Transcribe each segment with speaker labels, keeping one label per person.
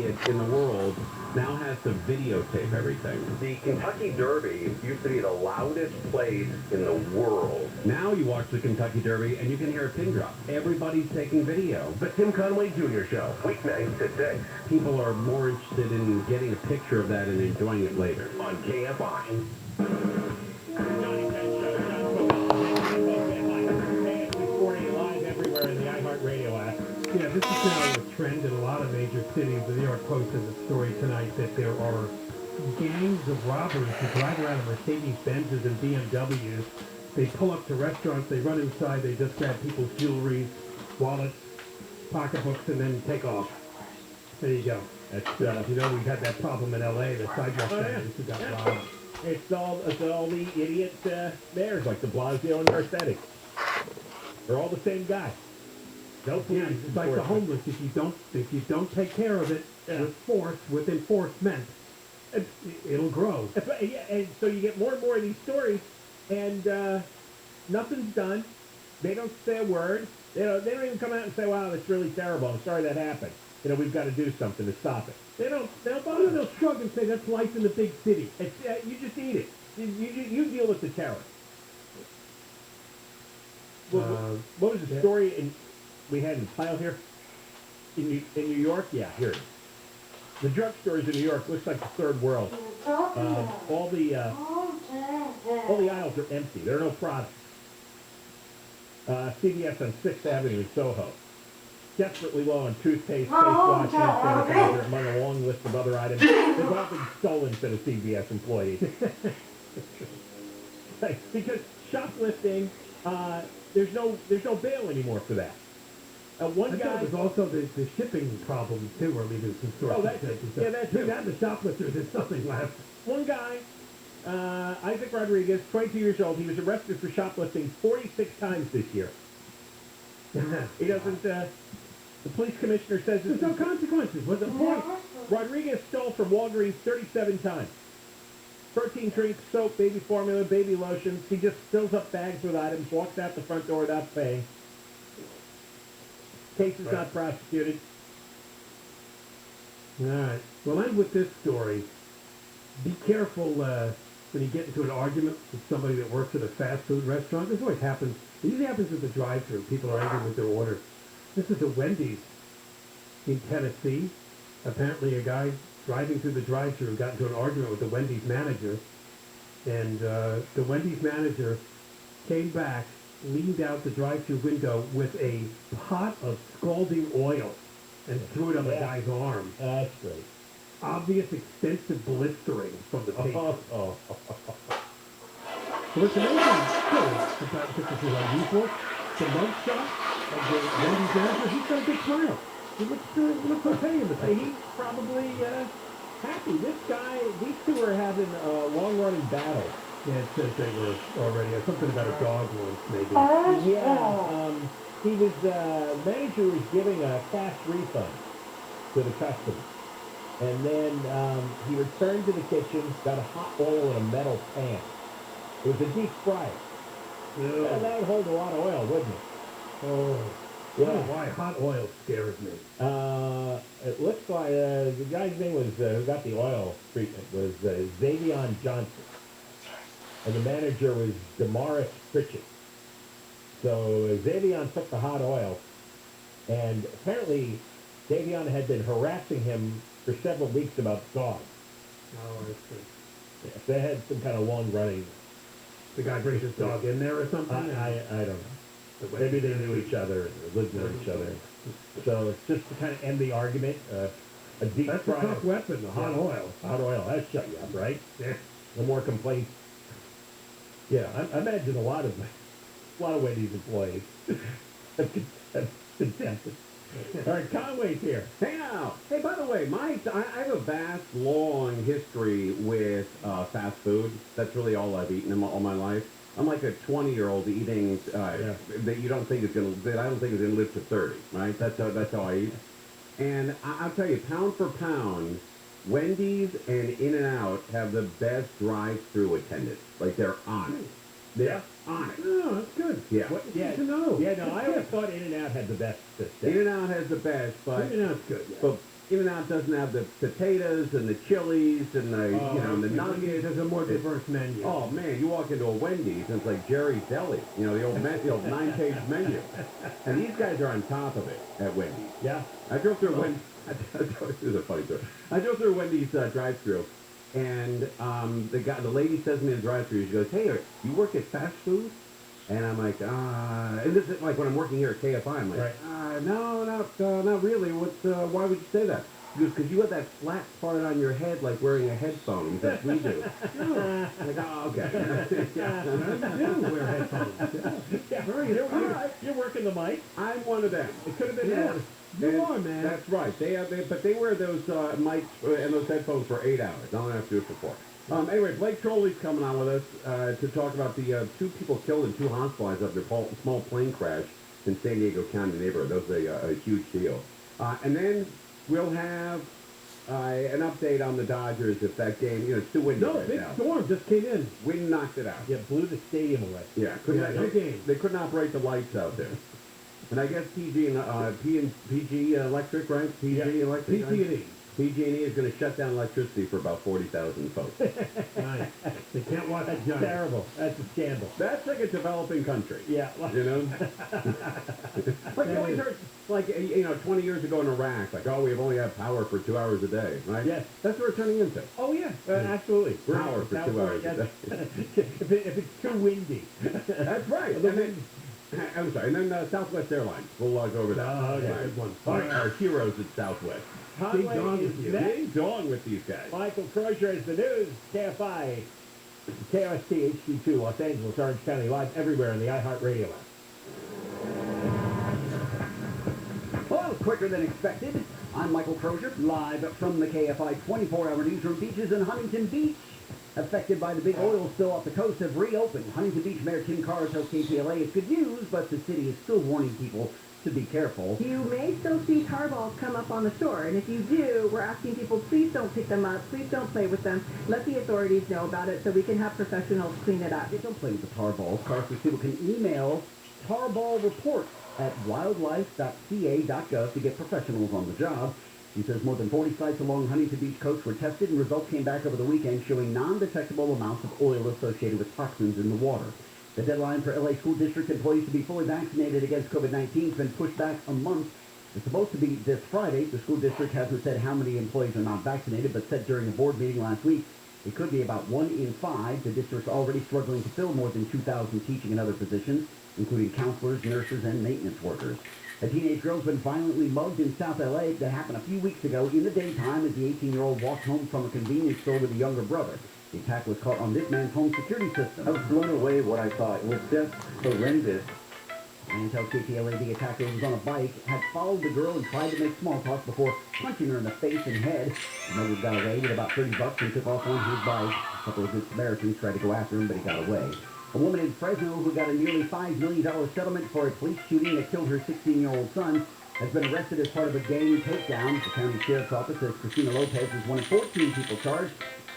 Speaker 1: idiot in the world now has to videotape everything.
Speaker 2: The Kentucky Derby used to be the loudest place in the world.
Speaker 1: Now you watch the Kentucky Derby and you can hear a pin drop. Everybody's taking video.
Speaker 2: The Tim Conway Jr. Show, weeknights at 6.
Speaker 1: People are more interested in getting a picture of that and enjoying it later.
Speaker 2: On KFI.
Speaker 3: Yeah, this is now a trend in a lot of major cities. The New York Post has a story tonight that there are gangs of robbers who drive around in Mercedes-Benzes and BMWs. They pull up to restaurants, they run inside, they just grab people's jewelry, wallets, pocketbooks, and then take off. There you go. That's, you know, we've had that problem in L.A., the sidewalk vendors who got robbed.
Speaker 4: It's all the idiot mayors, like de Blasio and Garcetti. They're all the same guy. No police.
Speaker 3: Yeah, it's like the homeless. If you don't take care of it with force, with enforcement, it'll grow.
Speaker 4: Yeah, and so you get more and more of these stories, and nothing's done. They don't say a word. They don't even come out and say, "Wow, that's really terrible. I'm sorry that happened. You know, we've got to do something to stop it." They don't bother.
Speaker 3: They'll shrug and say that's life in the big city.
Speaker 4: It's, you just eat it. You deal with the terror. What was the story we had in the pile here? In New York? Yeah, here it is. The drugstores in New York looks like the third world. All the aisles are empty. There are no products. CVS on 6th Avenue in Soho. Desperately low on toothpaste, face wash, hand sanitizer, among a long list of other items. They've all been stolen to the CVS employees. Because shoplifting, there's no bail anymore for that. One guy
Speaker 3: was also the shipping problem too, or leaving some stores.
Speaker 4: Oh, that's it. Yeah, that's it.
Speaker 3: The shoplifters, there's nothing left.
Speaker 4: One guy, Isaac Rodriguez, 22 years old, he was arrested for shoplifting 46 times this year. He doesn't, the police commissioner says
Speaker 3: there's no consequences. What's the point?
Speaker 4: Rodriguez stole from Walgreens 37 times. Protein drinks, soap, baby formula, baby lotions. He just fills up bags with items, walks out the front door without paying. Case is not prosecuted.
Speaker 3: All right. We'll end with this story. Be careful when you get into an argument with somebody that works at a fast food restaurant. This always happens. It usually happens at the drive-thru. People are angry with their order. This is a Wendy's in Tennessee. Apparently a guy driving through the drive-thru got into an argument with the Wendy's manager. And the Wendy's manager came back, leaned out the drive-thru window with a pot of scalding oil and threw it on the guy's arm.
Speaker 4: That's great.
Speaker 3: Obvious extensive blistering from the paint.
Speaker 4: Oh.
Speaker 3: So what's amazing about this is unusual. The mugshot of the Wendy's manager, he's got a big smile. He looks okay in the paint.
Speaker 4: He's probably happy. These two are having a long-running battle.
Speaker 3: Yeah, it says they were already something about a dog once, maybe.
Speaker 4: Yeah, manager was giving a cash refund to the customer. And then he returned to the kitchen, got a hot oil in a metal pan. It was a deep fryer. Yeah, that would hold a lot of oil, wouldn't it?
Speaker 3: Oh,
Speaker 4: yeah.
Speaker 3: Why hot oil scares me.
Speaker 4: It looks like the guy's name was, who got the oil treatment, was Xavion Johnson. And the manager was Damaris Pritchett. So Xavion took the hot oil, and apparently Xavion had been harassing him for several weeks about dogs.
Speaker 3: Oh, I see.
Speaker 4: Yeah, they had some kind of long-running...
Speaker 3: The guy brings his dog in there or something?
Speaker 4: I don't know. Maybe they knew each other, or lived near each other. So it's just to kind of end the argument, a deep
Speaker 3: That's
Speaker 4: fry.
Speaker 3: a tough weapon, the hot oil.
Speaker 4: Hot oil, that'll shut you up, right?
Speaker 3: Yeah.
Speaker 4: No more complaints. Yeah, I imagine a lot of Wendy's employees have contested. All right, Conway's here.
Speaker 1: Hey now. Hey, by the way, I have a vast, long history with fast food. That's really all I've eaten all my life. I'm like a 20-year-old eating that you don't think is that I don't think is gonna live to 30. Right? That's how I eat. And I'll tell you, pound for pound, Wendy's and In-N-Out have the best drive-through attendants. Like they're on it. They're on it.
Speaker 3: Oh, that's good.
Speaker 1: Yeah.
Speaker 3: Good to know.
Speaker 4: Yeah, no, I always thought In-N-Out had the best system.
Speaker 1: In-N-Out has the best, but
Speaker 3: In-N-Out's good. Yeah.
Speaker 1: But In-N-Out doesn't have the potatoes and the chilies and the, the nuggets.
Speaker 3: There's a more diverse menu.
Speaker 1: Oh man, you walk into a Wendy's and it's like Jerry's Deli, the old 9-page menu. And these guys are on top of it at Wendy's.
Speaker 4: Yeah.
Speaker 1: I drove through Wendy's. This is a funny story. I drove through Wendy's drive-through, and the lady says to me in the drive-through, she goes, "Hey, you work at fast food?" And I'm like, and this is like when I'm working here at KFI, I'm like,
Speaker 4: Right.
Speaker 1: no, not really. Why would you say that? She goes, because you have that flat part on your head like wearing a headphone, that we do. I'm like, oh, okay.
Speaker 3: I do wear headphones.
Speaker 4: Yeah. You're working the mic.
Speaker 1: I'm one of them.
Speaker 4: It could have been
Speaker 3: Yeah.
Speaker 4: worse.
Speaker 3: You are, man.
Speaker 1: That's right. But they wear those mics and those headphones for 8 hours. I don't have to do it for 4. Anyway, Blake Trolley's coming on with us to talk about the 2 people killed and 2 hospitalized after a small plane crash in San Diego County neighborhood. That was a huge deal. And then we'll have an update on the Dodgers if that game, it's too windy right
Speaker 3: big
Speaker 1: now.
Speaker 3: storm just came in.
Speaker 1: Wind knocked it out.
Speaker 4: Yeah, blew the stadium away.
Speaker 1: Yeah,
Speaker 3: no game.
Speaker 1: They couldn't operate the lights out there. And I guess PG Electric, right? PG Electric.
Speaker 3: PG&E.
Speaker 1: PG&E is going to shut down electricity for about 40,000 folks.
Speaker 3: Nice. They can't watch
Speaker 4: That's
Speaker 3: the Giants.
Speaker 4: terrible. That's a scandal.
Speaker 1: That's like a developing country.
Speaker 4: Yeah.
Speaker 1: Like you always heard, 20 years ago in Iraq, we only have power for 2 hours a day, right?
Speaker 4: Yes.
Speaker 1: That's what we're turning into.
Speaker 4: Oh, yeah. Absolutely.
Speaker 1: Power for 2 hours a day.
Speaker 4: If it's too windy.
Speaker 1: That's right. And then, I'm sorry. And then Southwest Airlines. We'll go over that.
Speaker 3: Oh, yeah,
Speaker 1: Right.
Speaker 3: good one.
Speaker 1: Our heroes at Southwest.
Speaker 3: Big
Speaker 4: Conway
Speaker 3: dog
Speaker 4: is
Speaker 3: with you.
Speaker 4: next.
Speaker 1: Big dong with these guys.
Speaker 4: Michael Crozier is the news. KFI, KOST, HD2, Los Angeles, Orange County, live everywhere in the iHeartRadio app.
Speaker 5: Well, that was quicker than expected. I'm Michael Crozier, live from the KFI 24-hour newsroom. Beaches in Huntington Beach, affected by the big oil spill off the coast, have reopened. Huntington Beach Mayor Tim Carr tells KPLA it's good news, but the city is still warning people to be careful.
Speaker 6: You may still see tar balls come up on the shore, and if you do, we're asking people, please don't pick them up, please don't play with them. Let the authorities know about it so we can have professionals clean it up.
Speaker 5: Don't play with the tar balls. Carr says people can email tarball reports at wildlife.ca.gov to get professionals on the job. He says more than 40 sites along Huntington Beach coast were tested, and results came back over the weekend showing non-detectable amounts of oil associated with toxins in the water. The deadline for LA school district employees to be fully vaccinated against COVID-19 has been pushed back a month. It's supposed to be this Friday. The school district hasn't said how many employees are not vaccinated, but said during a board meeting last week it could be about 1 in 5. The district's already struggling to fill more than 2,000 teaching and other positions, including counselors, nurses, and maintenance workers. A teenage girl's been violently mugged in South LA. That happened a few weeks ago in the daytime as the 18-year-old walked home from a convenience store with a younger brother. The attack was caught on this man's home security system.
Speaker 2: I was blown away what I saw. It was just horrendous.
Speaker 5: Man tells KPLA the attacker was on a bike, had followed the girl and tried to make small talk before punching her in the face and head. The mugger got away with about $30 and took off on his bike. A couple of good Samaritans tried to go after him, but he got away. A woman in Fresno who got a nearly $5 million settlement for a police shooting that killed her 16-year-old son has been arrested as part of a gang takedown. The county sheriff's office says Christina Lopez is one of 14 people charged.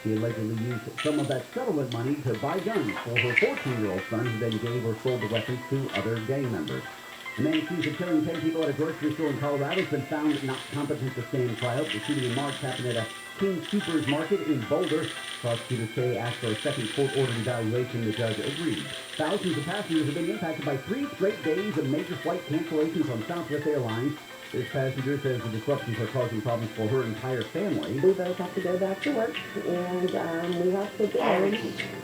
Speaker 5: She allegedly used some of that settlement money to buy guns for her 14-year-old son, who then gave or sold the weapons to other gang members. A man accused of killing 10 people at a grocery store in Colorado has been found not competent to stand trial. The shooting in March happened at a King Soopers Market in Boulder. Prosecutors say after a second court-ordered evaluation, the judge agreed. Thousands of passengers have been impacted by 3 straight days of major flight cancellations on Southwest Airlines. This passenger says the disruptions are causing problems for her entire family.
Speaker 7: We both have to go back to work, and we have to go,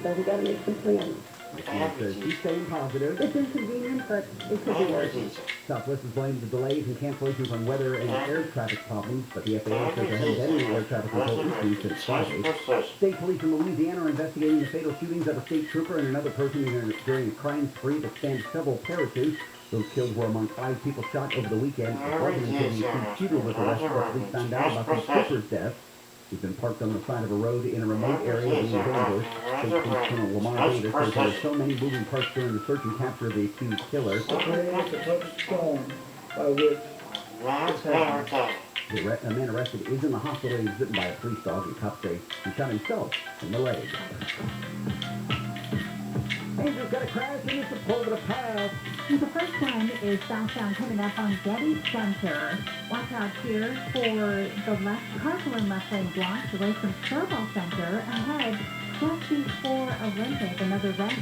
Speaker 7: so we got to make some plans.
Speaker 5: She says she's staying positive.
Speaker 6: It's inconvenient, but it could be worse.
Speaker 5: Southwest has blamed the delays and cancellations on weather and air traffic problems, but the FAA says there hasn't been any air traffic control issues since Friday. State police in Louisiana are investigating the fatal shootings of a state trooper and another person during a crime spree that spanned several parishes. Those killed were among 5 people shot over the weekend. It wasn't until the shooter was arrested that police found out about the trooper's death. He's been parked on the side of a road in a remote area being dangerous. State Police Colonel Lamar Davis says there were so many moving parts during the search and capture of the accused killer.
Speaker 8: The perfect storm by which this happened.
Speaker 5: The man arrested is in the hospital. He was bitten by a police dog, and cops say he shot himself in the leg. Angel's got a crash and it's a pull to the pass.
Speaker 9: The first one is southbound coming up on Getty Center. Watch out here for the left carpool and left lane blocks away from Skirball Center. Ahead, just before Olympic, another wreck.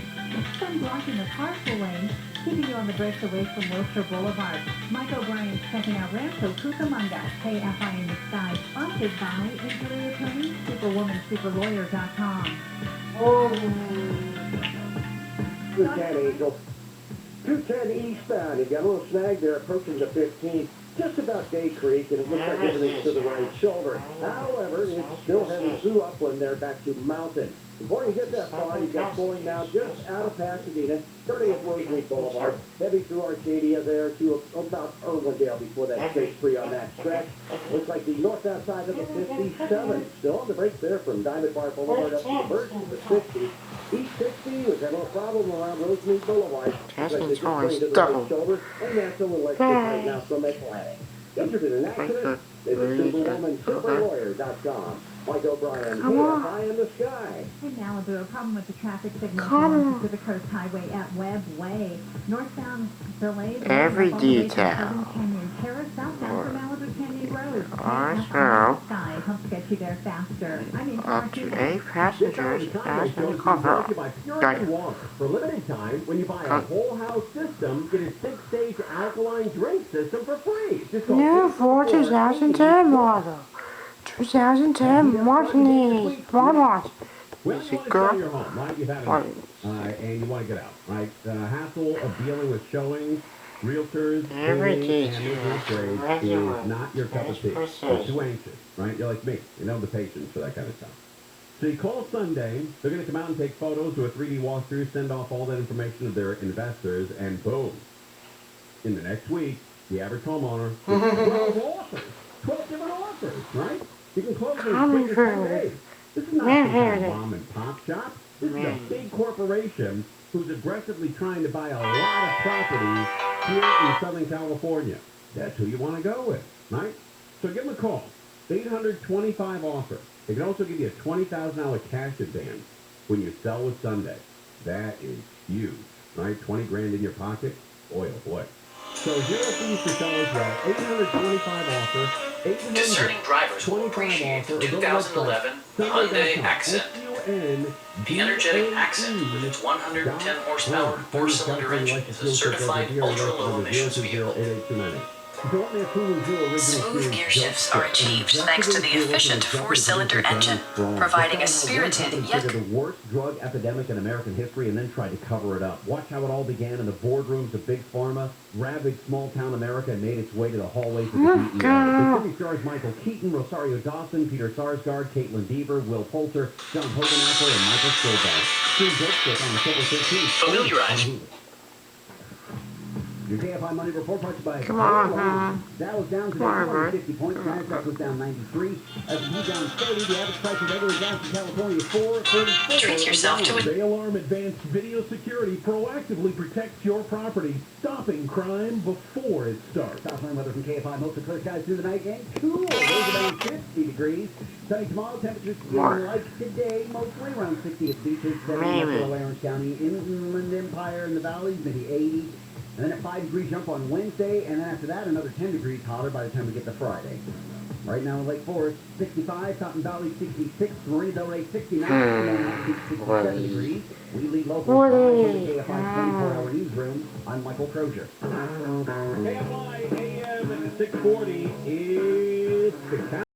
Speaker 9: Some blocking the carpool lane, keeping you on the brakes away from Wilshire Boulevard. Mike O'Brien's checking out Rancho Cucamonga. KFI in the sky, sponsored by Injury Attorney, SuperwomanSuperLawyer.com.
Speaker 10: Good 10, Angel. 210 eastbound. You got a little snag there approaching the 15th. Just about Day Creek, and it looks like everything's to the right shoulder. However, it's still heading through Upland there back to Mountain. Before you get that far, you got flowing now just out of Pasadena, 30th Rosemead Boulevard, heavy through Arcadia there to about Irwindale before that stays free on that stretch. Looks like the northbound side of the 57, still on the brakes there from Diamond Bar Boulevard up to the Virgin to 60. East 60 was having a problem around Rosemead Boulevard. Looks like they just played to the right shoulder, and that's a little extra right now from Atlantic. Injured in an accident? Visit SuperwomanSuperLawyer.com. Mike O'Brien, KFI in the sky.
Speaker 9: In Malibu, a problem with the traffic signal on Pacific Coast Highway at Webb Way. Northbound delays.
Speaker 11: Every detail.
Speaker 9: Canyon Terrace, southbound from Malibu Canyon Road.
Speaker 11: Also,
Speaker 9: Sky helps get you there faster. I mean,
Speaker 11: up to 8 passengers as in the cover.
Speaker 1: For limited time, when you buy a whole house system, get a 6-stage alkaline drink system for free.
Speaker 11: New for 2010 model. 2010 Martini Walmart.
Speaker 1: Well,
Speaker 11: Is
Speaker 1: you
Speaker 11: it
Speaker 1: want to sell your
Speaker 11: good?
Speaker 1: home, right? You've had enough, and you want to get out, right? The hassle of dealing with showings, realtors,
Speaker 11: Every
Speaker 1: bidding, and
Speaker 11: detail.
Speaker 1: upgrades is not your cup of tea. You're too anxious, right? You're like me. You know the patience for that kind of stuff. So you call Sunday, they're going to come out and take photos, do a 3D walkthrough, send off all that information to their investors, and boom. In the next week, the average homeowner gets 12 offers. 12 different offers, right? You can close in
Speaker 11: Coming
Speaker 1: 10
Speaker 11: through.
Speaker 1: days. This is not some kind of mom and pop shop. This is a big corporation who's aggressively trying to buy a lot of properties here in Southern California. That's who you want to go with, right? So give them a call. 825 offer. They can also give you a $20,000 cash advance when you sell with Sunday. That is huge, right? 20 grand in your pocket. Boy, oh boy. So 0 fees for sellers well. 825 offer.
Speaker 12: Discerning drivers will appreciate the 2011 Hyundai Accent. The energetic Accent with its 110 horsepower, 4-cylinder engine is a certified ultra-low emissions vehicle.
Speaker 13: Smooth gear shifts are achieved thanks to the efficient 4-cylinder engine, providing a spirited yet...
Speaker 5: the worst drug epidemic in American history and then tried to cover it up. Watch how it all began in the boardrooms of Big Pharma, ravaged small-town America, and made its way to the hallways of the DEA. The movie stars Michael Keaton, Rosario Dawson, Peter Sarsgaard, Caitlin Deaver, Will Poulter, John Hoganapper, and Michael Stolberg. Stream Brookstick on October 13th.
Speaker 12: Familiarize.
Speaker 5: Your KFI Money Report brought to you by
Speaker 11: Come on,
Speaker 5: Dow was down today, 50 points. NASDAQ was down 93. S&P down 30. The average price of regular gas in California is $4.44.
Speaker 13: Treat yourself to a...
Speaker 3: Bay Alarm Advanced Video Security proactively protects your property, stopping crime before it starts.
Speaker 5: Southland weather from KFI. Most of the clear skies through the night and cool. Those around 50 degrees. Sunny tomorrow. Temperatures feeling like today. Mostly around 60 at beaches. 70 in Orange County. Inland Empire in the valleys. Maybe 80. And then a 5-degree jump on Wednesday, and then after that, another 10 degrees hotter by the time we get to Friday. Right now in Lake Forest, 65, Cotton Valley 66, Marina Del Rey 69, Manhattan 67 degrees. We lead local from the KFI 24-hour newsroom. I'm Michael Crozier.
Speaker 1: KFI AM 640 is the